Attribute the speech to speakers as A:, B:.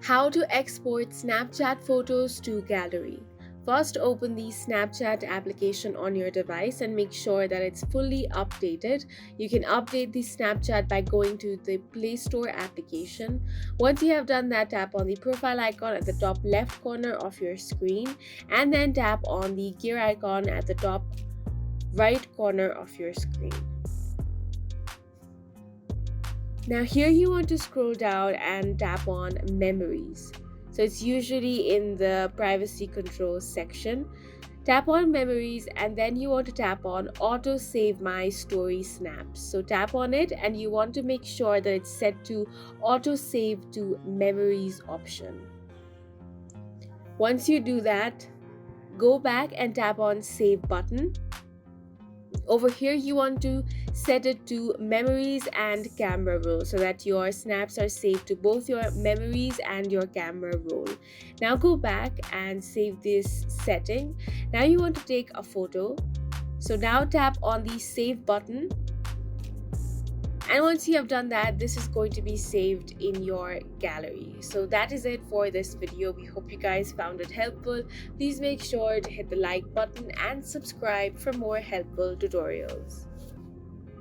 A: How to export Snapchat photos to gallery. First, open the Snapchat application on your device and make sure that it's fully updated. You can update the Snapchat by going to the Play Store application. Once you have done that, tap on the profile icon at the top left corner of your screen and then tap on the gear icon at the top right corner of your screen. Now, here you want to scroll down and tap on Memories. So, it's usually in the Privacy Controls section. Tap on Memories and then you want to tap on Auto Save My Story Snaps. So, tap on it and you want to make sure that it's set to Auto Save to Memories option. Once you do that, go back and tap on Save button. Over here you want to set it to memories and camera roll so that your snaps are saved to both your memories and your camera roll. Now go back and save this setting. Now you want to take a photo, so now tap on the save button, and once you have done that, this is going to be saved in your gallery. So that is it for this video. We hope you guys found it helpful. Please make sure to hit the like button and subscribe for more helpful tutorials.